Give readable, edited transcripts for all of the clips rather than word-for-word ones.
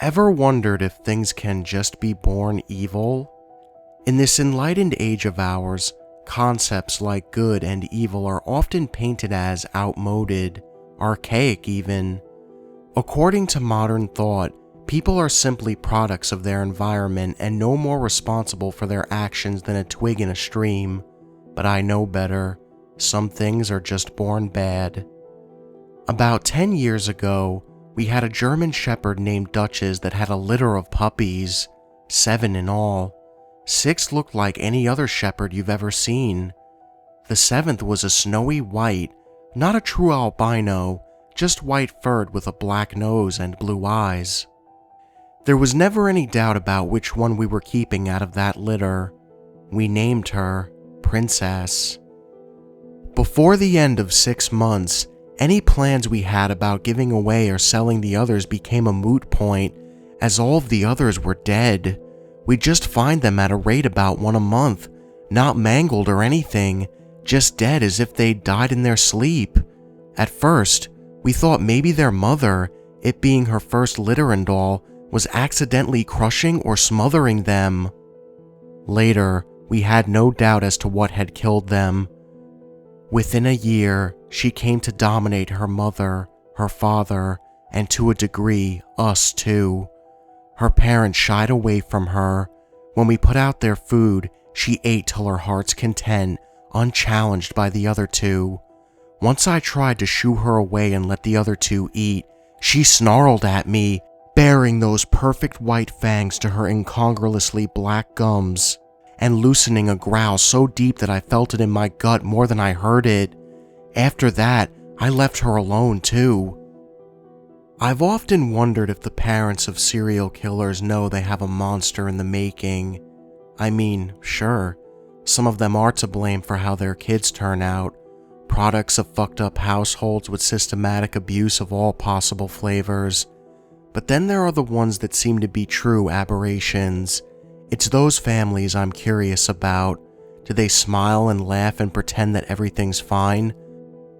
Ever wondered if things can just be born evil? In this enlightened age of ours, concepts like good and evil are often painted as outmoded, archaic even. According to modern thought, people are simply products of their environment and no more responsible for their actions than a twig in a stream. But I know better. Some things are just born bad. About 10 years ago, we had a German Shepherd named Duchess that had a litter of puppies, 7 in all. 6 looked like any other shepherd you've ever seen. The 7th was a snowy white, not a true albino, just white-furred with a black nose and blue eyes. There was never any doubt about which one we were keeping out of that litter. We named her Princess. Before the end of 6 months, any plans we had about giving away or selling the others became a moot point, as all of the others were dead. We'd just find them at a rate about 1 a month, not mangled or anything, just dead as if they'd died in their sleep. At first, we thought maybe their mother, it being her first litter and all, was accidentally crushing or smothering them. Later, we had no doubt as to what had killed them. Within a year, she came to dominate her mother, her father, and to a degree, us too. Her parents shied away from her. When we put out their food, she ate till her heart's content, unchallenged by the other 2. Once I tried to shoo her away and let the other 2 eat, she snarled at me, baring those perfect white fangs to her incongruously black gums, and loosening a growl so deep that I felt it in my gut more than I heard it. After that, I left her alone too. I've often wondered if the parents of serial killers know they have a monster in the making. I mean, sure, some of them are to blame for how their kids turn out, products of fucked up households with systematic abuse of all possible flavors. But then there are the ones that seem to be true aberrations. It's those families I'm curious about. Do they smile and laugh and pretend that everything's fine?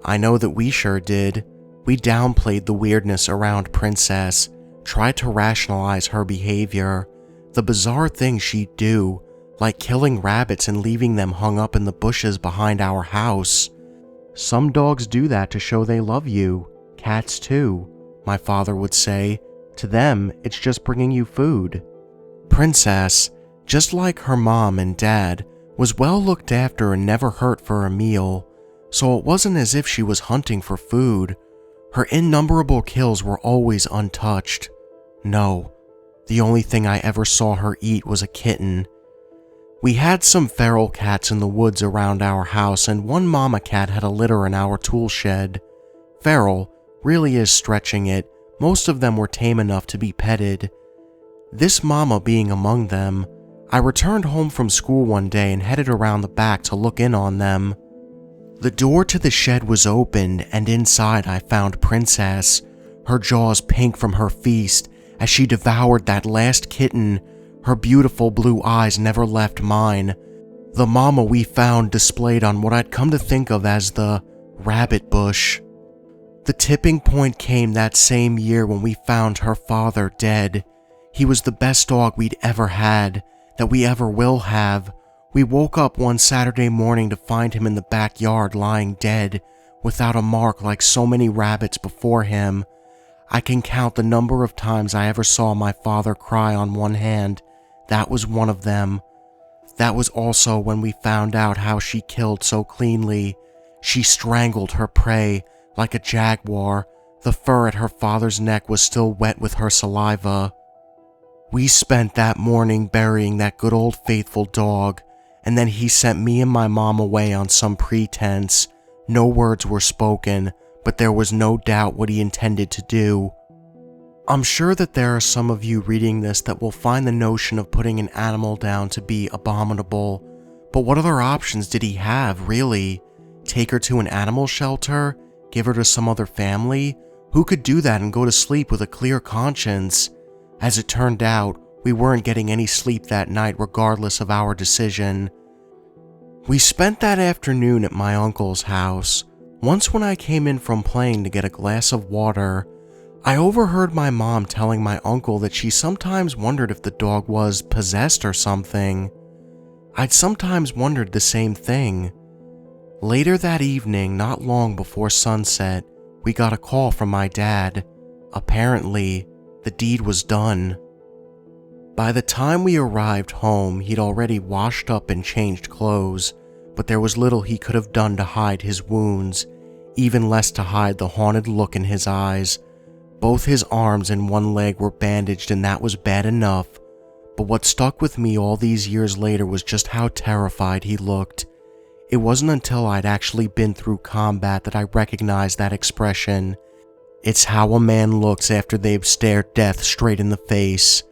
I know that we sure did. We downplayed the weirdness around Princess, tried to rationalize her behavior, the bizarre things she'd do, like killing rabbits and leaving them hung up in the bushes behind our house. Some dogs do that to show they love you. Cats too, my father would say. To them, it's just bringing you food. Princess, just like her mom and dad, was well looked after and never hurt for a meal, so it wasn't as if she was hunting for food. Her innumerable kills were always untouched. No, the only thing I ever saw her eat was a kitten. We had some feral cats in the woods around our house, and one mama cat had a litter in our tool shed. Feral really is stretching it. Most of them were tame enough to be petted. This mama being among them. I returned home from school one day and headed around the back to look in on them. The door to the shed was open, and inside I found Princess, her jaws pink from her feast as she devoured that last kitten. Her beautiful blue eyes never left mine. The mama we found displayed on what I'd come to think of as the rabbit bush. The tipping point came that same year when we found her father dead. He was the best dog we'd ever had, that we ever will have. We woke up one Saturday morning to find him in the backyard lying dead, without a mark like so many rabbits before him. I can count the number of times I ever saw my father cry on one hand. That was one of them. That was also when we found out how she killed so cleanly. She strangled her prey like a jaguar. The fur at her father's neck was still wet with her saliva. We spent that morning burying that good old faithful dog, and then he sent me and my mom away on some pretense. No words were spoken, but there was no doubt what he intended to do. I'm sure that there are some of you reading this that will find the notion of putting an animal down to be abominable, but what other options did he have, really? Take her to an animal shelter? Give her to some other family? Who could do that and go to sleep with a clear conscience? As it turned out, we weren't getting any sleep that night regardless of our decision. We spent that afternoon at my uncle's house. Once when I came in from playing to get a glass of water, I overheard my mom telling my uncle that she sometimes wondered if the dog was possessed or something. I'd sometimes wondered the same thing. Later that evening, not long before sunset, we got a call from my dad. Apparently, the deed was done. By the time we arrived home, he'd already washed up and changed clothes, but there was little he could have done to hide his wounds, even less to hide the haunted look in his eyes. Both his arms and one leg were bandaged, and that was bad enough, but what stuck with me all these years later was just how terrified he looked. It wasn't until I'd actually been through combat that I recognized that expression. It's how a man looks after they've stared death straight in the face.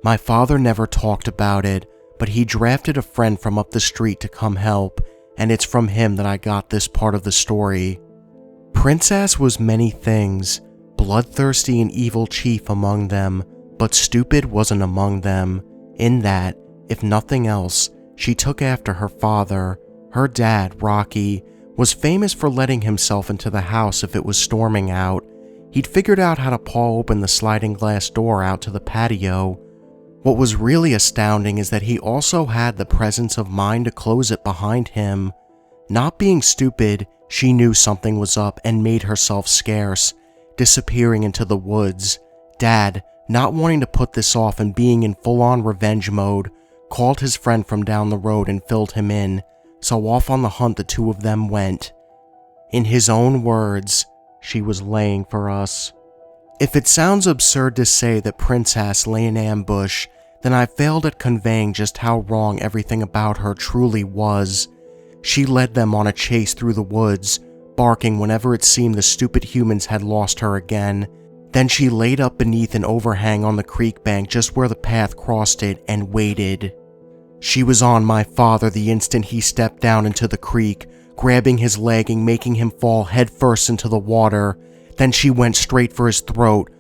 My father never talked about it, but he drafted a friend from up the street to come help, and it's from him that I got this part of the story. Princess was many things, bloodthirsty and evil chief among them, but stupid wasn't among them, in that, if nothing else, she took after her father. Her dad, Rocky, was famous for letting himself into the house if it was storming out. He'd figured out how to paw open the sliding glass door out to the patio. What was really astounding is that he also had the presence of mind to close it behind him. Not being stupid, she knew something was up and made herself scarce, disappearing into the woods. Dad, not wanting to put this off and being in full-on revenge mode, called his friend from down the road and filled him in, so off on the hunt the two of them went. In his own words, she was laying for us. If it sounds absurd to say that Princess lay in ambush, then I failed at conveying just how wrong everything about her truly was. She led them on a chase through the woods, barking whenever it seemed the stupid humans had lost her again. Then she laid up beneath an overhang on the creek bank just where the path crossed it and waited. She was on my father the instant he stepped down into the creek, grabbing his leg and making him fall headfirst into the water. Then she went straight for his throat.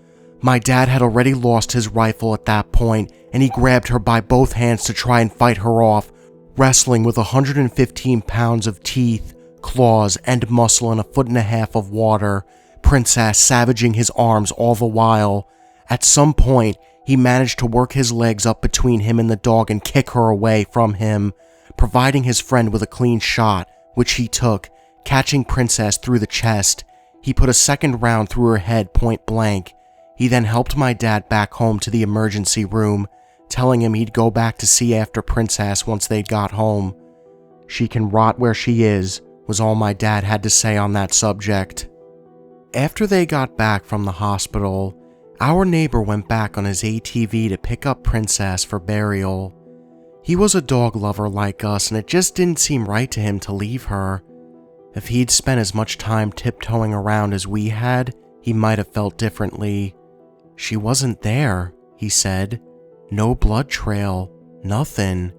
My dad had already lost his rifle at that point, and he grabbed her by both hands to try and fight her off, wrestling with 115 pounds of teeth, claws, and muscle in 1.5 feet of water, Princess savaging his arms all the while. At some point, he managed to work his legs up between him and the dog and kick her away from him, providing his friend with a clean shot, which he took, catching Princess through the chest. He put a second round through her head point blank. He then helped my dad back home to the emergency room, telling him he'd go back to see after Princess once they'd got home. She can rot where she is, was all my dad had to say on that subject. After they got back from the hospital, our neighbor went back on his ATV to pick up Princess for burial. He was a dog lover like us, and it just didn't seem right to him to leave her. If he'd spent as much time tiptoeing around as we had, he might have felt differently. She wasn't there, he said. No blood trail, nothing.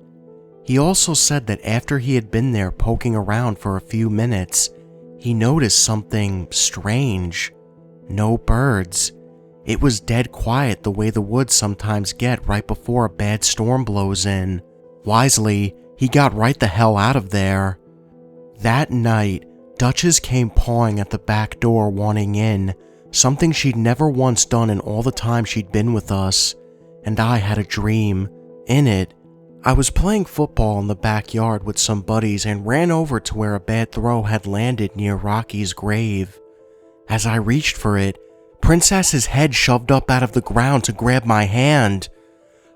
He also said that after he had been there poking around for a few minutes, he noticed something strange. No birds. It was dead quiet the way the woods sometimes get right before a bad storm blows in. Wisely, he got right the hell out of there. That night, Duchess came pawing at the back door wanting in, something she'd never once done in all the time she'd been with us. And I had a dream. In it, I was playing football in the backyard with some buddies and ran over to where a bad throw had landed near Rocky's grave. As I reached for it, Princess's head shoved up out of the ground to grab my hand.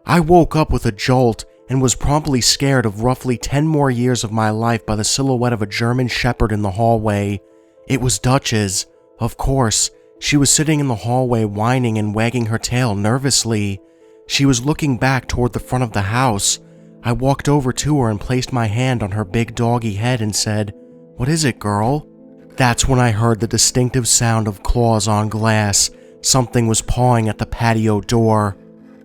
I woke up with a jolt and was promptly scared of roughly 10 more years of my life by the silhouette of a German shepherd in the hallway. It was Duchess. Of course, she was sitting in the hallway whining and wagging her tail nervously. She was looking back toward the front of the house. I walked over to her and placed my hand on her big doggy head and said, "What is it, girl?" That's when I heard the distinctive sound of claws on glass. Something was pawing at the patio door.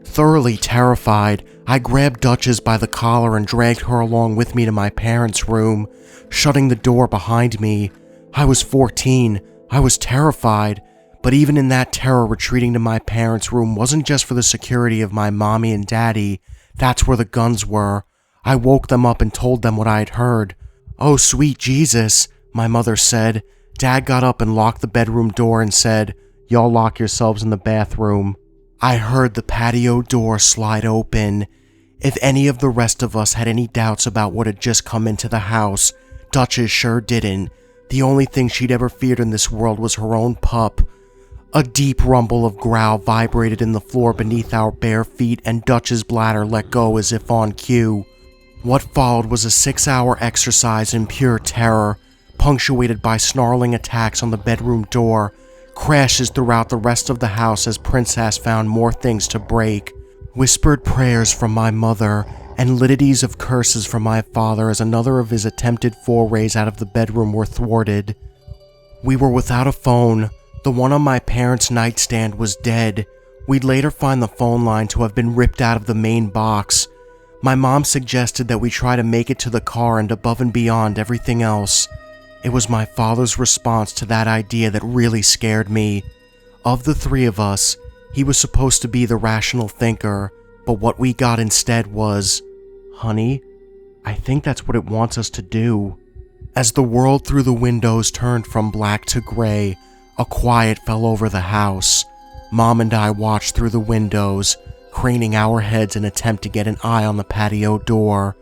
Thoroughly terrified, I grabbed Duchess by the collar and dragged her along with me to my parents' room, shutting the door behind me. I was 14. I was terrified, but even in that terror, retreating to my parents' room wasn't just for the security of my mommy and daddy. That's where the guns were. I woke them up and told them what I had heard. "Oh, sweet Jesus," my mother said. Dad got up and locked the bedroom door and said, Y'all lock yourselves in the bathroom." I heard the patio door slide open. If any of the rest of us had any doubts about what had just come into the house, Duchess sure didn't. The only thing she'd ever feared in this world was her own pup. A deep rumble of growl vibrated in the floor beneath our bare feet, and Dutch's bladder let go as if on cue. What followed was a 6-hour exercise in pure terror, punctuated by snarling attacks on the bedroom door, crashes throughout the rest of the house as Princess found more things to break, whispered prayers from my mother, and litanies of curses from my father as another of his attempted forays out of the bedroom were thwarted. We were without a phone. The one on my parents' nightstand was dead. We'd later find the phone line to have been ripped out of the main box. My mom suggested that we try to make it to the car and above and beyond everything else. It was my father's response to that idea that really scared me. Of the three of us, he was supposed to be the rational thinker, but what we got instead was, "Honey, I think that's what it wants us to do." As the world through the windows turned from black to gray, a quiet fell over the house. Mom and I watched through the windows, craning our heads in an attempt to get an eye on the patio door.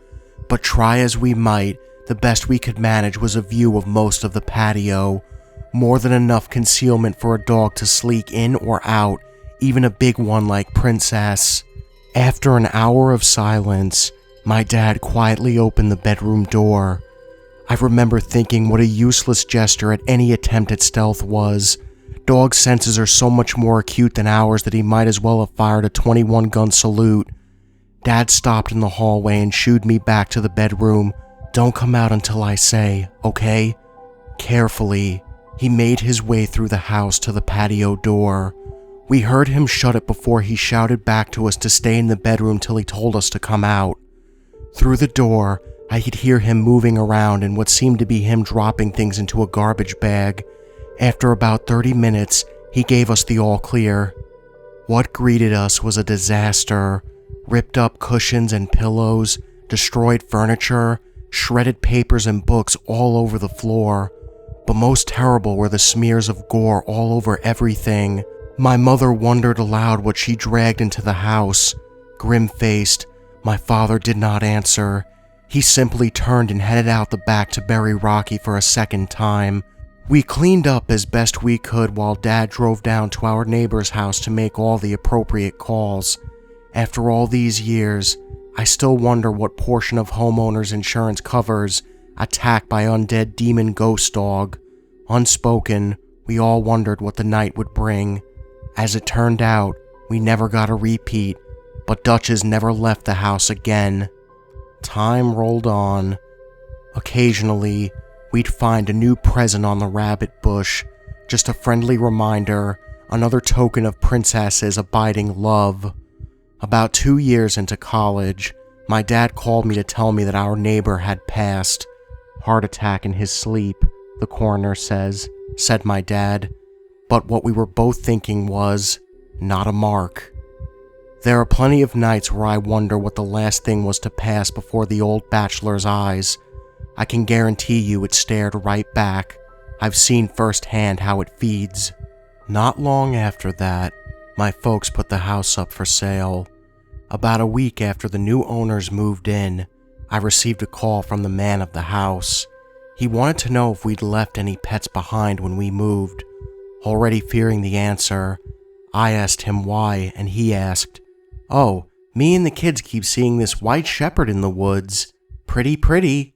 But try as we might, the best we could manage was a view of most of the patio. More than enough concealment for a dog to sleek in or out, even a big one like Princess. After an hour of silence, my dad quietly opened the bedroom door. I remember thinking what a useless gesture at any attempt at stealth was. Dog senses are so much more acute than ours that he might as well have fired a 21-gun salute. Dad stopped in the hallway and shooed me back to the bedroom. "Don't come out until I say, okay?" Carefully, he made his way through the house to the patio door. We heard him shut it before he shouted back to us to stay in the bedroom till he told us to come out. Through the door, I could hear him moving around and what seemed to be him dropping things into a garbage bag. After about 30 minutes, he gave us the all clear. What greeted us was a disaster. Ripped up cushions and pillows, destroyed furniture, shredded papers and books all over the floor. But most terrible were the smears of gore all over everything. My mother wondered aloud what she dragged into the house. Grim-faced, my father did not answer. He simply turned and headed out the back to bury Rocky for a second time. We cleaned up as best we could while Dad drove down to our neighbor's house to make all the appropriate calls. After all these years, I still wonder what portion of homeowners insurance covers attack by undead demon ghost dog. Unspoken, we all wondered what the night would bring. As it turned out, we never got a repeat, but Duchess never left the house again. Time rolled on. Occasionally, we'd find a new present on the rabbit bush, just a friendly reminder, another token of Princess's abiding love. About 2 years into college, my dad called me to tell me that our neighbor had passed. Heart attack in his sleep, the coroner said my dad. But what we were both thinking was, not a mark. There are plenty of nights where I wonder what the last thing was to pass before the old bachelor's eyes. I can guarantee you it stared right back. I've seen firsthand how it feeds. Not long after that, my folks put the house up for sale. About a week after the new owners moved in, I received a call from the man of the house. He wanted to know if we'd left any pets behind when we moved. Already fearing the answer, I asked him why, and he asked, "Oh, me and the kids keep seeing this white shepherd in the woods. Pretty.